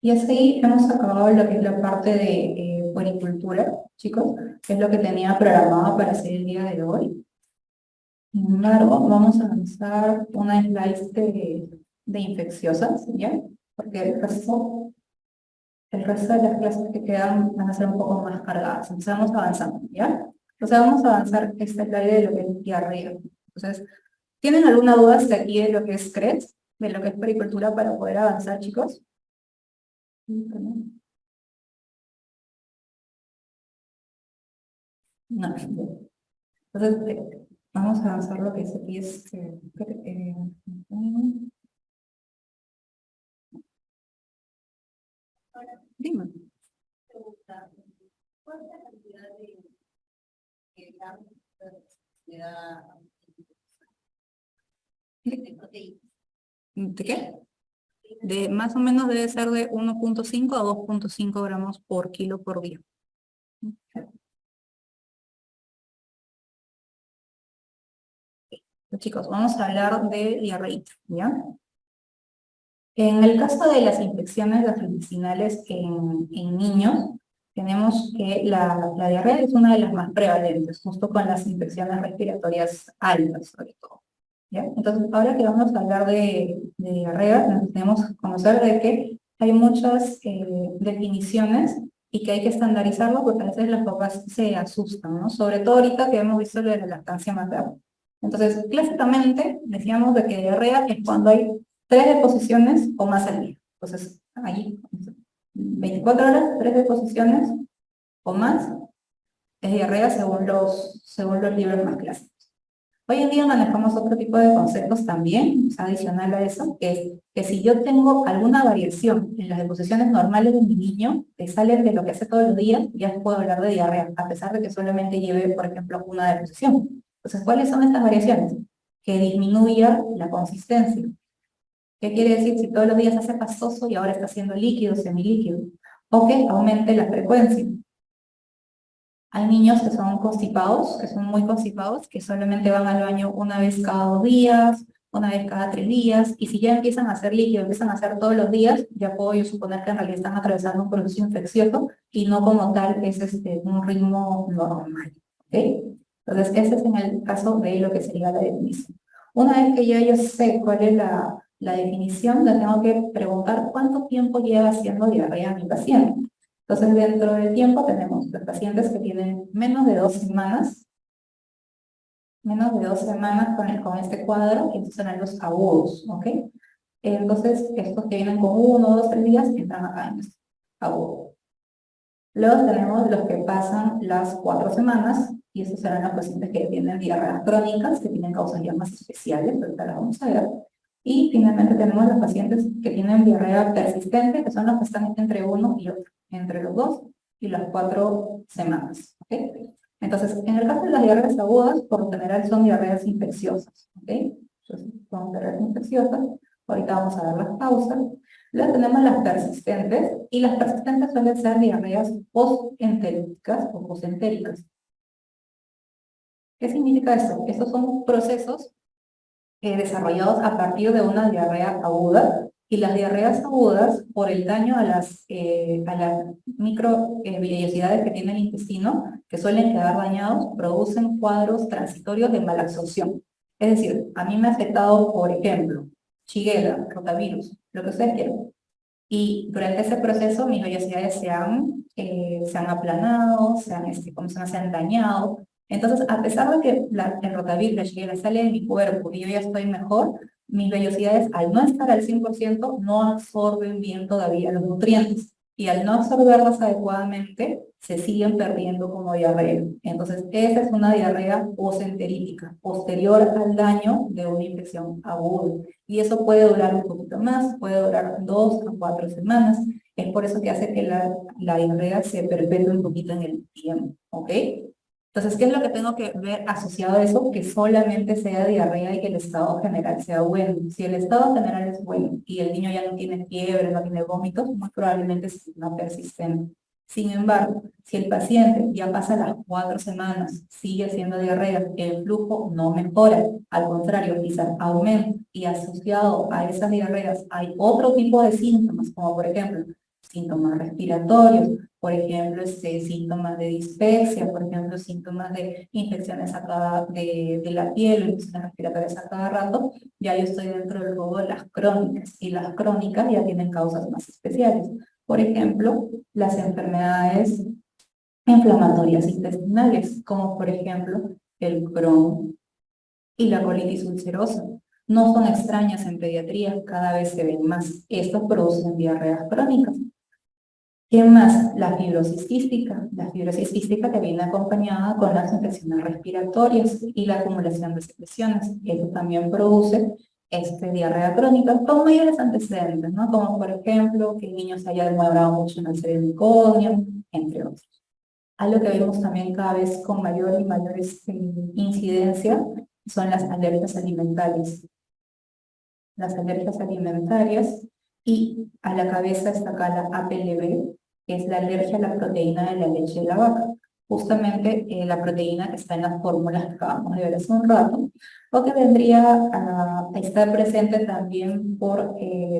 Y así hemos acabado lo que es la parte de puericultura, chicos, que es lo que tenía programado para hacer el día de hoy. Sin embargo, vamos a avanzar una slice de infecciosas, ¿ya? Porque el resto de las clases que quedan van a ser un poco más cargadas. Empezamos avanzando, ¿ya? O sea, vamos a avanzar esta slide de lo que es diarrea. Entonces, ¿tienen alguna duda hasta aquí de lo que es CRES, de lo que es puericultura para poder avanzar, chicos? No. Entonces, vamos a avanzar lo que es aquí. Dime. ¿Cuál es la cantidad de qué? De más o menos debe ser de 1.5 a 2.5 gramos por kilo por día. Chicos, vamos a hablar de diarrea, ¿ya? En el caso de las infecciones gastrointestinales en niños, tenemos que la diarrea es una de las más prevalentes, justo con las infecciones respiratorias altas, sobre todo. ¿Ya? Entonces, ahora que vamos a hablar de diarrea, tenemos que conocer de que hay muchas definiciones y que hay que estandarizarlo porque a veces las papás se asustan, ¿no? Sobre todo ahorita que hemos visto lo de la lactancia materna. Entonces, clásicamente decíamos de que diarrea es cuando hay 3 deposiciones o más al día. Entonces, ahí, 24 horas, 3 deposiciones o más es diarrea según los libros más clásicos. Hoy en día manejamos otro tipo de conceptos también, o sea, adicional a eso, que es que si yo tengo alguna variación en las deposiciones normales de mi niño, que salen de lo que hace todos los días, ya puedo hablar de diarrea, a pesar de que solamente lleve, por ejemplo, una deposición. Entonces, ¿cuáles son estas variaciones? Que disminuya la consistencia. ¿Qué quiere decir? Si todos los días hace pastoso y ahora está haciendo líquido, semilíquido. O que aumente la frecuencia. Hay niños que son constipados, que son muy constipados, que solamente van al baño una vez cada 2 días, una vez cada 3 días, y si ya empiezan a hacer líquido, empiezan a hacer todos los días, ya puedo yo suponer que en realidad están atravesando un proceso infeccioso y no como tal es un ritmo normal. ¿Ok? Entonces, ese es en el caso de lo que sería la definición. Una vez que ya yo sé cuál es la definición, le tengo que preguntar cuánto tiempo lleva haciendo diarrea mi paciente. Entonces, dentro del tiempo tenemos los pacientes que tienen menos de 2 semanas con este cuadro, que son los agudos, ¿ok? Entonces, estos que vienen con 1, 2, 3 días entran acá en este agudo. Luego tenemos los que pasan las 4 semanas, y estos serán los pacientes que tienen diarreas crónicas, que tienen causas ya más especiales, ahorita las vamos a ver. Y finalmente tenemos los pacientes que tienen diarrea persistente, que son los que están entre uno y otro, entre los 2 y las 4 semanas. ¿Ok? Entonces, en el caso de las diarreas agudas, por lo general son diarreas infecciosas. ¿Ok? Entonces, son diarreas infecciosas. Ahorita vamos a ver las causas. Luego tenemos las persistentes, y las persistentes suelen ser diarreas postenteríticas o posentéricas. ¿Qué significa esto? Estos son procesos desarrollados a partir de una diarrea aguda, y las diarreas agudas, por el daño a las microvellosidades que tiene el intestino, que suelen quedar dañados, producen cuadros transitorios de malabsorción. Es decir, a mí me ha afectado, por ejemplo, Shigella, rotavirus, lo que ustedes quieran. Y durante ese proceso mis vellosidades se han aplanado, se han dañado. Entonces, a pesar de que el rotavirus, la Shigella, sale de mi cuerpo y yo ya estoy mejor, mis vellosidades, al no estar al 100%, no absorben bien todavía los nutrientes. Y al no absorberlas adecuadamente, se siguen perdiendo como diarrea. Entonces, esa es una diarrea posenterítica, posterior al daño de una infección aguda. Y eso puede durar un poquito más, puede durar 2 a 4 semanas. Es por eso que hace que la diarrea se perpetúe un poquito en el tiempo, ¿ok? Entonces, ¿qué es lo que tengo que ver asociado a eso? Que solamente sea diarrea y que el estado general sea bueno. Si el estado general es bueno y el niño ya no tiene fiebre, no tiene vómitos, muy probablemente es una persistente. Sin embargo, si el paciente ya pasa las 4 semanas, sigue haciendo diarrea, el flujo no mejora, al contrario, quizás aumenta, y asociado a esas diarreas hay otro tipo de síntomas, como por ejemplo síntomas respiratorios, por ejemplo, síntomas de dispepsia, por ejemplo, síntomas de infecciones de la piel, infecciones respiratorias a cada rato, ya yo estoy dentro del juego de las crónicas, y las crónicas ya tienen causas más especiales. Por ejemplo, las enfermedades inflamatorias intestinales, como por ejemplo el Crohn y la colitis ulcerosa. No son extrañas en pediatría, cada vez se ven más. Estos producen diarreas crónicas. ¿Qué más? La fibrosis cística. La fibrosis cística que viene acompañada con las infecciones respiratorias y la acumulación de secreciones. Eso también produce diarrea crónica con mayores antecedentes, ¿no? Como por ejemplo que el niño se haya demorado mucho en hacer el meconium, entre otros. Algo que vemos también cada vez con mayor y mayor incidencia son las alergias alimentarias. Las alergias alimentarias, y a la cabeza está acá la APLB, que es la alergia a la proteína de la leche de la vaca. Justamente la proteína que está en las fórmulas que acabamos de ver hace un rato, o que vendría a estar presente también por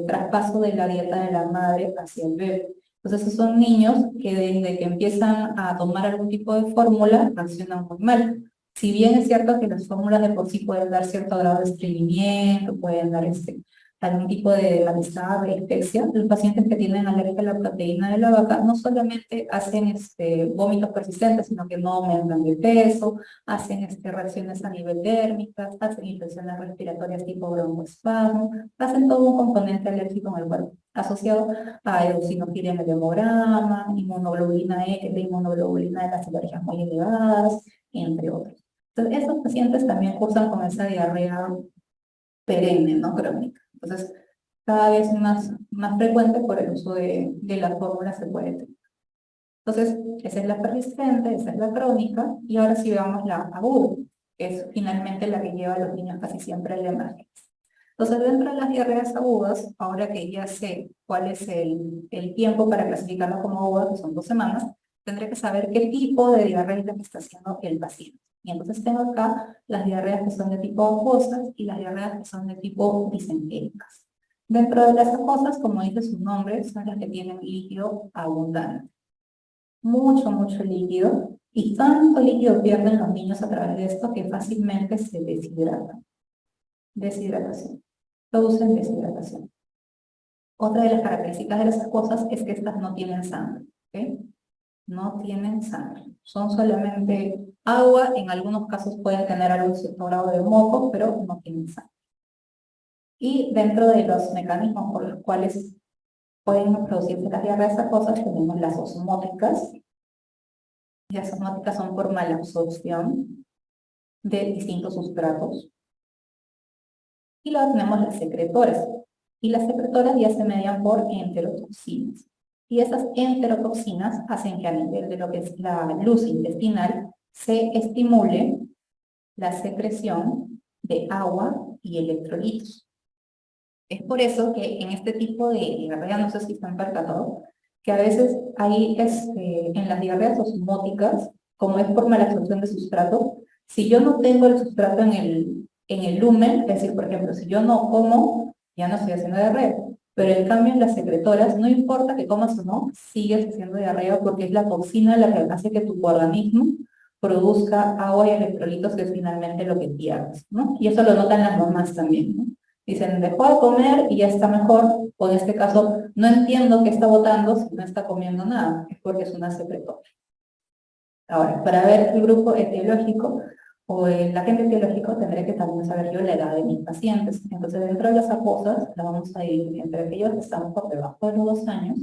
traspaso de la dieta de la madre hacia el bebé. Entonces, esos son niños que desde que empiezan a tomar algún tipo de fórmula reaccionan muy mal. Si bien es cierto que las fórmulas de por sí pueden dar cierto grado de estreñimiento, pueden dar algún tipo de malestar, de dispepsia, los pacientes que tienen alergia a la proteína de la vaca no solamente hacen vómitos persistentes, sino que no aumentan de peso, hacen reacciones a nivel dérmicas, hacen infecciones respiratorias tipo broncoespasmo, hacen todo un componente alérgico en el cuerpo, asociado a eosinofilia en el hemograma, inmunoglobulina E, que es la inmunoglobulina de las alergias muy elevadas, entre otros. Entonces, estos pacientes también cursan con esa diarrea perenne, ¿no? Crónica. Entonces, cada vez más frecuente por el uso de las fórmulas se puede tener. Entonces, esa es la persistente, esa es la crónica, y ahora sí veamos la aguda, que es finalmente la que lleva a los niños casi siempre a la emergencia. Entonces, dentro de las diarreas agudas, ahora que ya sé cuál es el tiempo para clasificarlo como aguda, que son 2 semanas, tendré que saber qué tipo de diarrea es la que está haciendo el paciente. Y entonces tengo acá las diarreas que son de tipo acuosas y las diarreas que son de tipo disentéricas. Dentro de las acuosas, como dice su nombre, son las que tienen líquido abundante. Mucho, mucho líquido. Y tanto líquido pierden los niños a través de esto que fácilmente se deshidratan. Deshidratación. Producen deshidratación. Otra de las características de las acuosas es que estas no tienen sangre. ¿Ok? No tienen sangre. Son solamente agua, en algunos casos pueden tener algún cierto grado de moco, pero no tienen sangre. Y dentro de los mecanismos por los cuales pueden producirse las diarreas acuosas, tenemos las osmóticas. Las osmóticas son por malabsorción de distintos sustratos. Y luego tenemos las secretoras. Y las secretoras ya se median por enterotoxinas. Y esas enterotoxinas hacen que a nivel de lo que es la luz intestinal se estimule la secreción de agua y electrolitos. Es por eso que en este tipo de diarrea, no sé si están percatados, que a veces hay en las diarreas osmóticas, como es por malabsorción de sustrato, si yo no tengo el sustrato en el lumen, es decir, por ejemplo, si yo no como, ya no estoy haciendo diarrea. Pero en cambio en las secretoras, no importa que comas o no, sigues haciendo diarrea porque es la toxina la que hace que tu organismo produzca agua y electrolitos, que es finalmente lo que pierdes, ¿no? Y eso lo notan las mamás también, ¿no? Dicen, dejó de comer y ya está mejor, o en este caso, no entiendo qué está botando si no está comiendo nada, es porque es una secretoria. Ahora, para ver el grupo etiológico o el agente etiológico, tendré que también saber yo la edad de mis pacientes. Entonces, dentro de las acuosas, la vamos a dividir entre aquellos que están por debajo de los 2 años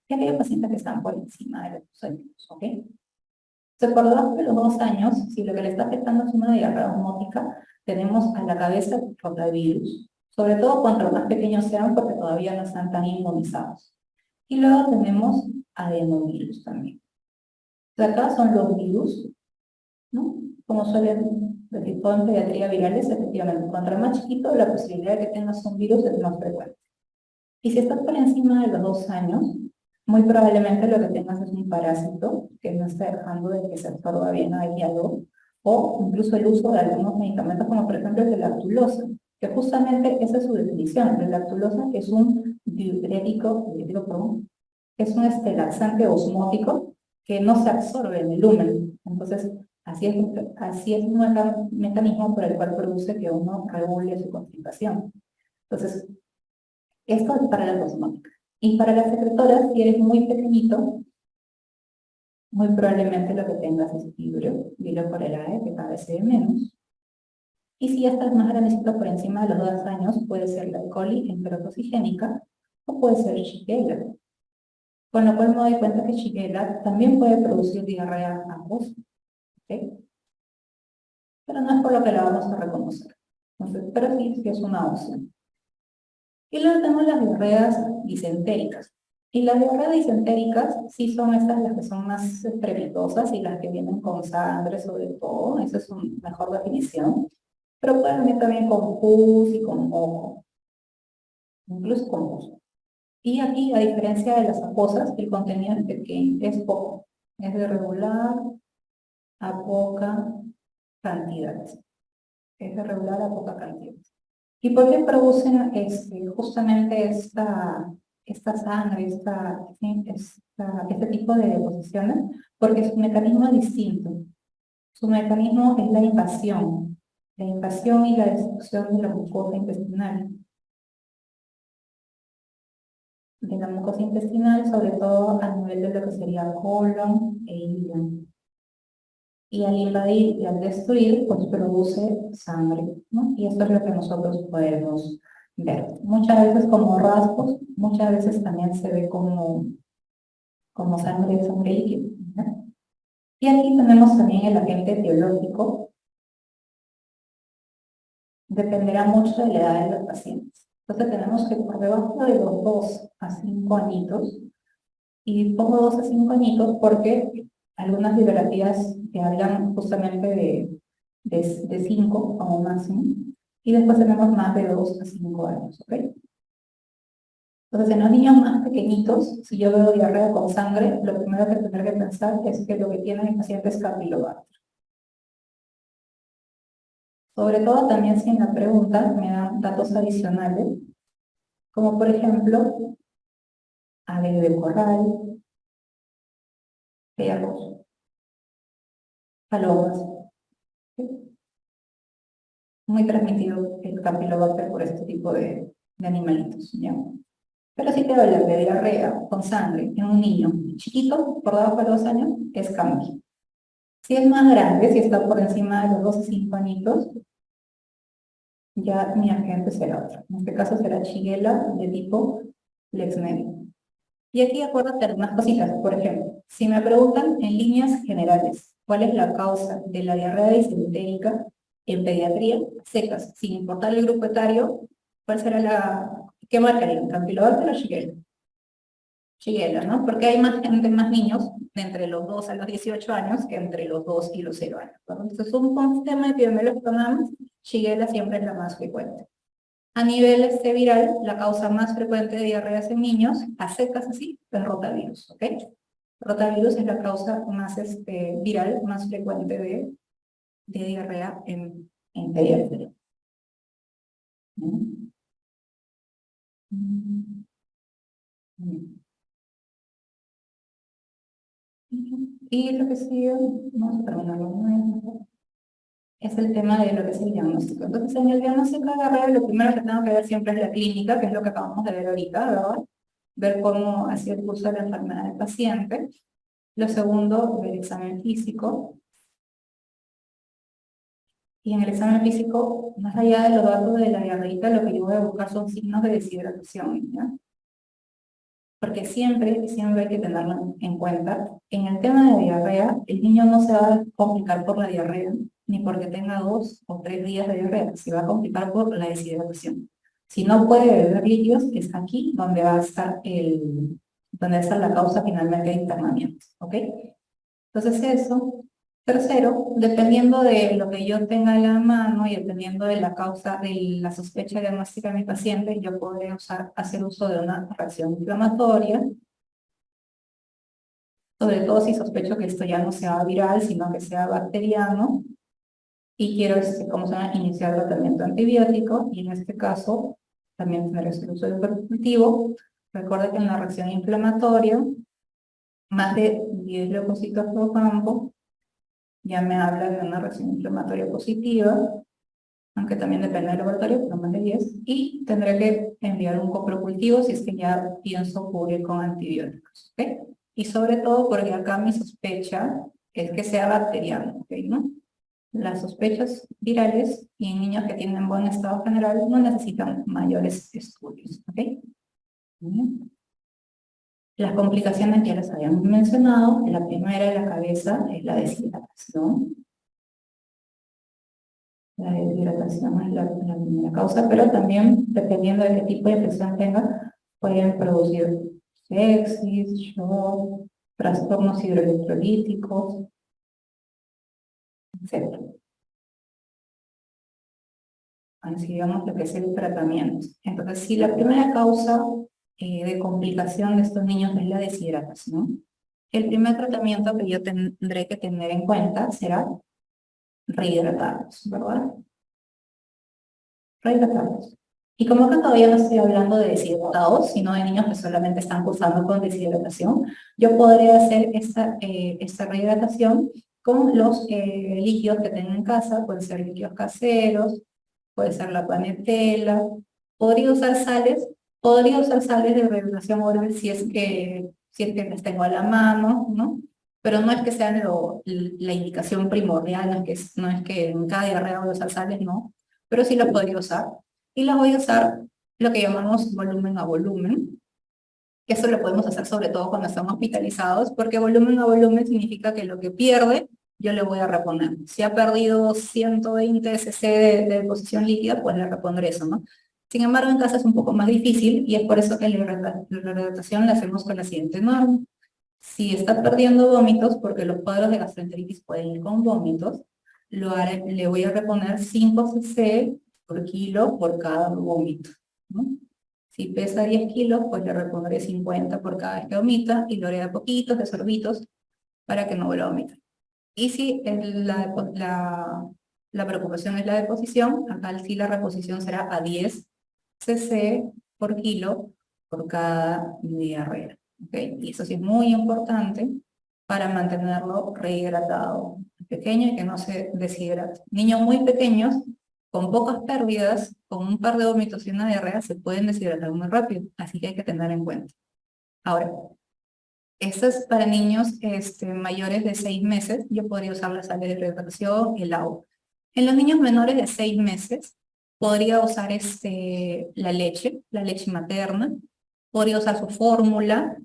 y aquellos pacientes que están por encima de los 2 años, ¿ok? Entonces, por debajo de los 2 años, si lo que le está afectando es una diarrea osmótica, tenemos a la cabeza rotavirus, sobre todo cuanto más pequeños sean porque todavía no están tan inmunizados. Y luego tenemos adenovirus también. Acá son los virus, ¿no? Como suelen decir todo en pediatría virales, efectivamente, cuanto más chiquito, la posibilidad de que tengas un virus es más frecuente. Y si estás por encima de los 2 años, muy probablemente lo que tengas es un parásito que no está dejando de que se absorba bien ahí algo, o incluso el uso de algunos medicamentos, como por ejemplo el de lactulosa, que justamente esa es su definición. La lactulosa es un diurético, es un laxante osmótico que no se absorbe en el lumen. Entonces, así es un mecanismo por el cual produce que uno regule su concentración. Entonces, esto es para las osmóticas. Y para las secretoras, si eres muy pequeñito, muy probablemente lo que tengas es fibrio por el AE, que cada vez se ve menos. Y si ya estás más grandecito por encima de los 2 años, puede ser la E. coli enterotoxigénica o puede ser Shigella. Con lo cual me doy cuenta que Shigella también puede producir diarrea acuosa, ¿ok? Pero no es por lo que la vamos a reconocer. Entonces, pero sí es una opción. Y luego tenemos las diarreas disentéricas. Y las diarreas disentéricas sí son estas las que son más estrepitosas y las que vienen con sangre sobre todo. Esa es una mejor definición. Pero pueden venir también con pus y con moco. Incluso con pus. Y aquí, a diferencia de las acuosas, el contenido es pequeño, es poco. Es de regular a poca cantidad. Es de regular a poca cantidad. ¿Y por qué producen justamente esta sangre, este tipo de deposiciones? Porque su mecanismo es distinto. Su mecanismo es la invasión y la destrucción de la mucosa intestinal. De la mucosa intestinal, sobre todo a nivel de lo que sería colon e hígado. Y al invadir y al destruir, pues produce sangre, ¿no? Y esto es lo que nosotros podemos ver. Muchas veces como rasgos, muchas veces también se ve como sangre líquida, ¿no? Y aquí tenemos también el agente etiológico. Dependerá mucho de la edad de los pacientes. Entonces tenemos que por debajo de los 2 a 5 añitos, y pongo 2 a 5 añitos porque algunas bibliografías que hablan justamente de 5 como máximo, y después tenemos más de 2 a 5 años, ¿ok? Entonces, en los niños más pequeñitos, si yo veo diarrea con sangre, lo primero que tendré que pensar es que lo que tiene el paciente es Campylobacter. Sobre todo también si en la pregunta me dan datos adicionales, como por ejemplo, ave de corral, perros, palomas, ¿sí? Muy transmitido el Campylobacter por este tipo de animalitos, ¿ya? Pero si te hablan de diarrea con sangre en un niño chiquito, por debajo de 2 años, es Campi. Si es más grande, si está por encima de los 2 a 5 añitos, ya mi agente será otro. En este caso será Shigella de tipo Leishmania. Y aquí acuérdate algunas cositas. Por ejemplo, si me preguntan en líneas generales, ¿cuál es la causa de la diarrea disentérica en pediatría? Secas, sin importar el grupo etario, ¿cuál será qué marcarían? ¿Campylobacter o Shigella? Shigella, ¿no? Porque hay más gente, más niños de entre los 2 a los 18 años que entre los 2 y los 0 años, ¿no? Entonces, un sistema de epidemiológico, Shigella siempre es la más frecuente. A nivel viral, la causa más frecuente de diarreas en niños, a secas así, es rotavirus, ¿ok? Rotavirus es la causa más viral, más frecuente de diarrea en pediatría. ¿Mm? Mm. Mm. Y lo que sigue, vamos a terminarlo, es el tema de lo que es el diagnóstico. Entonces, en el diagnóstico de diarrea, lo primero que tengo que ver siempre es la clínica, que es lo que acabamos de ver ahorita, ¿verdad? Ver cómo ha sido el curso de la enfermedad del paciente. Lo segundo, el examen físico. Y en el examen físico, más allá de los datos de la diarrea, lo que yo voy a buscar son signos de deshidratación, ¿ya? Porque siempre hay que tenerlo en cuenta. En el tema de diarrea, el niño no se va a complicar por la diarrea, ni porque tenga 2 o 3 días de diarrea, se va a complicar por la deshidratación. Si no puede beber líquidos, es aquí donde va a estar la causa finalmente de internamiento, ¿ok? Entonces eso. Tercero, dependiendo de lo que yo tenga en la mano y dependiendo de la causa, de la sospecha diagnóstica de mi paciente, yo podré hacer uso de una reacción inflamatoria, sobre todo si sospecho que esto ya no sea viral, sino que sea bacteriano, y quiero, como se llama, iniciar tratamiento antibiótico, y en este caso también tendré el uso de hipercultivo, Recuerda que en la reacción inflamatoria, más de 10 leucocitos por campo ya me habla de una reacción inflamatoria positiva, aunque también depende del laboratorio, pero más de 10, y tendré que enviar un coprocultivo si es que ya pienso cubrir con antibióticos, ¿ok? Y sobre todo porque acá mi sospecha es que sea bacteriano, ¿ok? ¿No? Las sospechas virales y en niños que tienen buen estado general no necesitan mayores estudios, ¿ok? Bien. Las complicaciones ya las habíamos mencionado. La primera de la cabeza es la deshidratación. La deshidratación es la primera causa, pero también, dependiendo de qué tipo de infección tenga, pueden producir sepsis, shock, trastornos hidroelectrolíticos, etc. Así digamos lo que es el tratamiento. Entonces, si la primera causa de complicación de estos niños es la deshidratación, el primer tratamiento que yo tendré que tener en cuenta será rehidratarlos, ¿verdad? Rehidratarlos. Y como que todavía no estoy hablando de deshidratados, sino de niños que solamente están cursando con deshidratación, yo podría hacer esta rehidratación con los líquidos que tengo en casa, pueden ser líquidos caseros, puede ser la panetela, podría usar sales de rehidratación oral si es que las tengo a la mano, ¿no? Pero no es que sea la indicación primordial, no es que en cada diarrea voy a usar sales, no, pero sí las podría usar. Y las voy a usar lo que llamamos volumen a volumen, que eso lo podemos hacer sobre todo cuando estamos hospitalizados, porque volumen a volumen significa que lo que pierde, yo le voy a reponer. Si ha perdido 120 cc de deposición líquida, pues le repondré eso, ¿no? Sin embargo, en casa es un poco más difícil y es por eso que la rehidratación la hacemos con la siguiente norma. Si está perdiendo vómitos, porque los cuadros de gastroenteritis pueden ir con vómitos, le voy a reponer 5 cc por kilo por cada vómito, ¿no? Si pesa 10 kilos, pues le repondré 50 por cada vez que vomita y lo haré a poquitos, de sorbitos, para que no vuelva a vomitar. Y si la preocupación es la deposición, acá sí la reposición será a 10 cc por kilo por cada diarrea. ¿Okay? Y eso sí es muy importante para mantenerlo rehidratado, pequeño y que no se deshidrate. Niños muy pequeños, con pocas pérdidas, con un par de vómitos y una diarrea, se pueden deshidratar muy rápido, así que hay que tener en cuenta. Ahora, esto es para niños mayores de 6 meses, yo podría usar las sales de rehidratación, el agua. En los niños menores de 6 meses, podría usar la leche materna, podría usar su fórmula,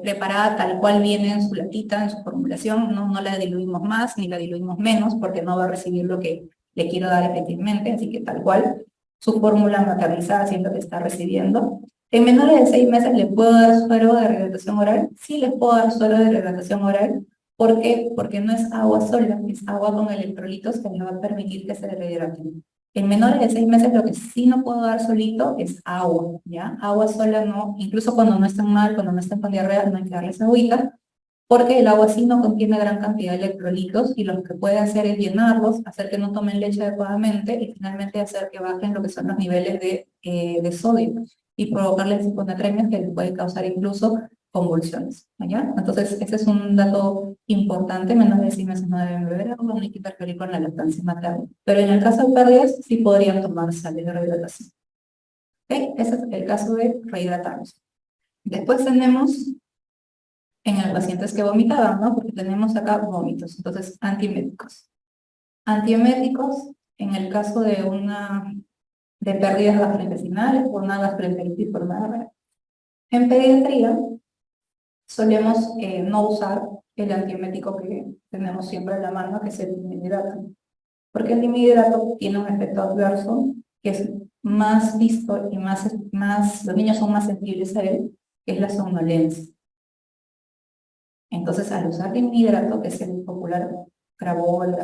preparada tal cual viene en su latita, en su formulación, no la diluimos más ni la diluimos menos, porque no va a recibir lo que le quiero dar efectivamente, así que tal cual, su fórmula maternizada siendo que está recibiendo. En menores de 6 meses les puedo dar suero de rehidratación oral, sí les puedo dar suero de rehidratación oral. ¿Por qué? Porque no es agua sola, es agua con electrolitos que les va a permitir que se rehidraten. En menores de 6 meses lo que sí no puedo dar solito es agua, ¿ya? Agua sola no, incluso cuando no están mal, cuando no están con diarrea, no hay que darles agüita, porque el agua sí no contiene gran cantidad de electrolitos y lo que puede hacer es llenarlos, hacer que no tomen leche adecuadamente y finalmente hacer que bajen lo que son los niveles de sodio y provocarles hiponatremia que les puede causar incluso convulsiones, ¿ya? Entonces, ese es un dato importante, menos de 6 meses no deben beber agua, no hay que interferir con la lactancia materna. Pero en el caso de pérdidas, sí podrían tomar sales de rehidratación. ¿Ok? Ese es el caso de rehidratarnos. Después tenemos en los pacientes que vomitaban, ¿no? Porque tenemos acá vómitos, entonces antieméticos. Antieméticos, en el caso de pérdidas gastrointestinales por una gastroenteritis por diarrea. En pediatría, solemos no usar el antiemético que tenemos siempre a la mano, que es el dimihidrato. Porque el dimihidrato tiene un efecto adverso que es más visto y los niños son más sensibles a él, que es la somnolencia. Entonces, al usar dimihidrato, que es el popular Cravol,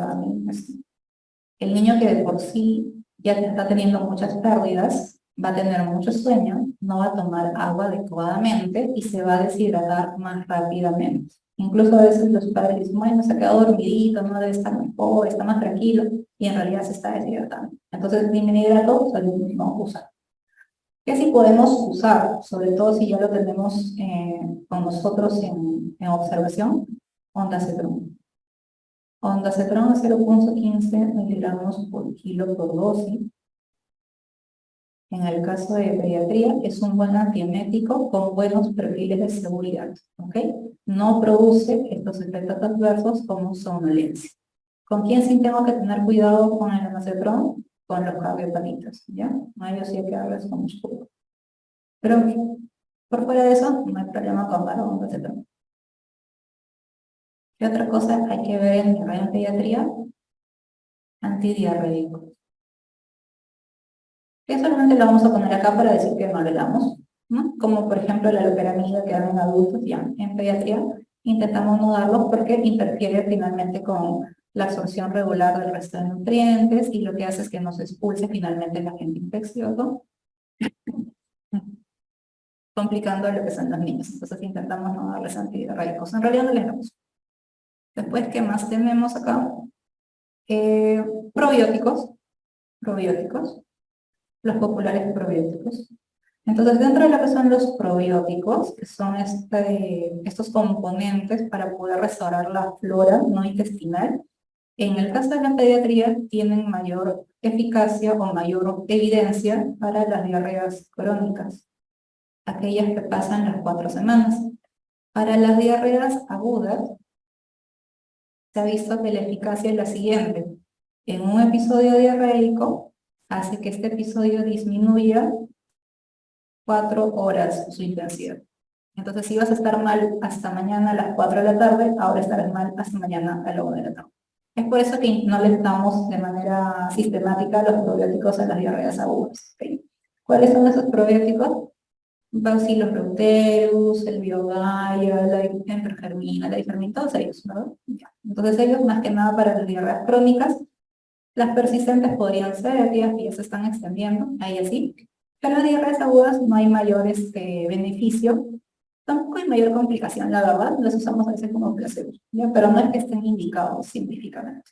el niño que de por sí ya está teniendo muchas pérdidas, va a tener mucho sueño, no va a tomar agua adecuadamente y se va a deshidratar más rápidamente. Incluso a veces los padres dicen, bueno, se ha quedado dormidito, no debe estar mejor, está más tranquilo, y en realidad se está deshidratando. Entonces, dimihidrato solemos no usar. que sí podemos usar, sobre todo si ya lo tenemos con nosotros en observación, ondansetron. Ondansetron es 0,15 miligramos por kilo por dosis. En el caso de pediatría, es un buen antiemético con buenos perfiles de seguridad, ¿ok? No produce estos efectos adversos como somnolencia. ¿Con quién sí tengo que tener cuidado con el ondansetron? Con los cardiopatitas, ¿ya? A ellos sí hay que darles con mucho cuidado. Pero por fuera de eso, no hay problema con dar ondansetron. ¿Qué otra cosa hay que ver en diarrea en pediatría? Antidiarreico. Que solamente lo vamos a poner acá para decir que no le damos, ¿no? Como por ejemplo la loperamida que dan en adultos, ya en pediatría intentamos no darlos porque interfiere finalmente con la absorción regular del resto de nutrientes y lo que hace es que nos expulse finalmente el agente infeccioso, complicando lo que son los niños. Entonces intentamos no darles antidiarreicos. En realidad no les damos. Después, ¿qué más tenemos acá? Probióticos. Probióticos. Los populares probióticos. Entonces, dentro de lo que son los probióticos, que son estos componentes para poder restaurar la flora no intestinal, en el caso de la pediatría tienen mayor eficacia o mayor evidencia para las diarreas crónicas, aquellas que pasan las 4 semanas. Para las diarreas agudas, se ha visto que la eficacia es la siguiente. En un episodio diarreico, hace que este episodio disminuya 4 horas su intensidad. Entonces, si vas a estar mal hasta mañana a las 4 de la tarde, ahora estarás mal hasta mañana a la 1 de la tarde. Es por eso que no les damos de manera sistemática los probióticos a las diarreas agudas. ¿Okay? ¿Cuáles son esos probióticos? Bacillus reuterus, el Biogaia, la enterogermina, la diftermina, todos ellos, ¿no? Ya. Entonces ellos, más que nada para las diarreas crónicas, las persistentes podrían ser aquellas que ya se están extendiendo, ahí así, pero las diarreas agudas no hay mayor beneficio, tampoco hay mayor complicación, la verdad, las usamos a veces como placebo, ¿ya? Pero no es que estén indicados científicamente.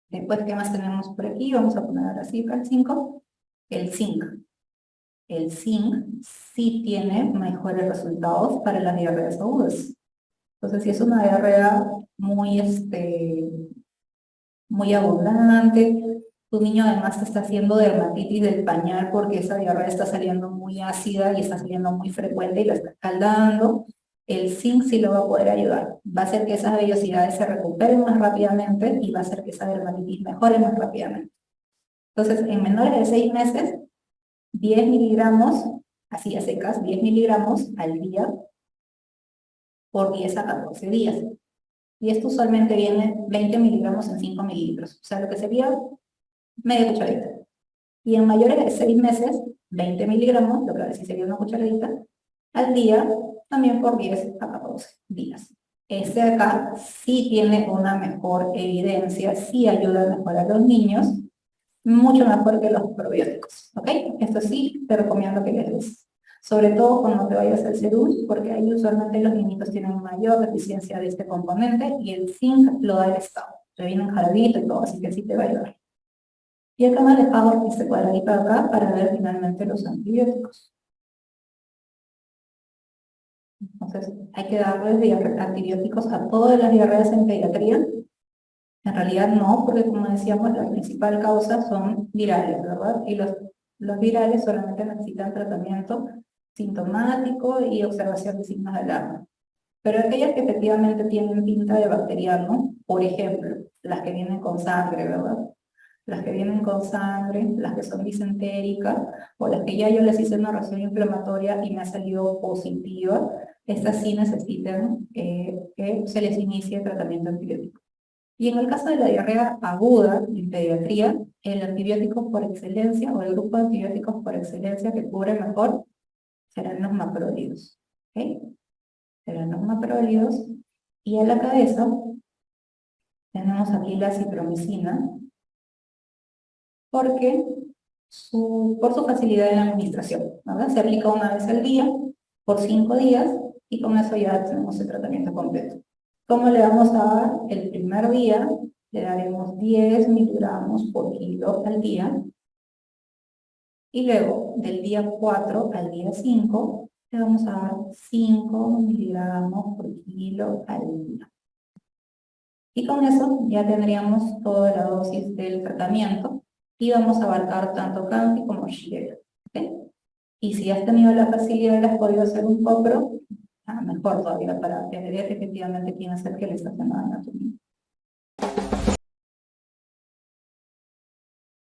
Después, ¿qué más tenemos por aquí? Vamos a poner ahora sí el 5, el zinc. El zinc sí tiene mejores resultados para las diarreas agudas. Entonces, si es una diarrea muy abundante, tu niño además te está haciendo dermatitis del pañal porque esa diarrea está saliendo muy ácida y está saliendo muy frecuente y la está escaldando, el zinc sí lo va a poder ayudar. Va a hacer que esas vellosidades se recuperen más rápidamente y va a hacer que esa dermatitis mejore más rápidamente. Entonces, en menores de 6 meses, 10 miligramos, así a secas, 10 miligramos al día por 10 a 14 días. Y esto usualmente viene 20 miligramos en 5 mililitros. O sea, lo que sería media cucharadita. Y en mayores de 6 meses, 20 miligramos, lo que ahora sí sería una cucharadita, al día, también por 10 a 14 días. Este de acá sí tiene una mejor evidencia, sí ayuda a mejorar a los niños, mucho mejor que los probióticos, ¿ok? Esto sí te recomiendo que les des. Sobre todo cuando te vayas al CEDUS, porque ahí usualmente los niñitos tienen mayor deficiencia de este componente y el zinc lo da el estado. Te viene un jarabito y todo, así que sí te va a ayudar. Y acá me he dejado este cuadradito acá para ver finalmente los antibióticos. Entonces, hay que darles antibióticos a todas las diarreas en pediatría. En realidad no, porque como decíamos, la principal causa son virales, ¿verdad? Y los virales solamente necesitan tratamiento sintomático y observación de signos de alarma. Pero aquellas que efectivamente tienen pinta de bacteriano, por ejemplo, las que vienen con sangre, ¿verdad? Las que vienen con sangre, las que son disentéricas, o las que ya yo les hice una reacción inflamatoria y me ha salido positiva, estas sí necesitan que se les inicie tratamiento antibiótico. Y en el caso de la diarrea aguda en pediatría, el antibiótico por excelencia, o el grupo de antibióticos por excelencia que cubre mejor, serán los macrólidos. ¿Okay? Serán los macrólidos. Y a la cabeza tenemos aquí la cipromicina, porque por su facilidad en la administración, ¿verdad? Se aplica una vez al día, por 5 días, y con eso ya tenemos el tratamiento completo. ¿Cómo le vamos a dar? El primer día le daremos 10 miligramos por kilo al día, Y luego, del día 4 al día 5, le vamos a dar 5 miligramos por kilo al día. Y con eso ya tendríamos toda la dosis del tratamiento y vamos a abarcar tanto Canfi como Shigella. ¿Ok? Y si has tenido la facilidad de has podido hacer un copro, mejor todavía para ver efectivamente quién es el que le está haciendo daño a tu niño.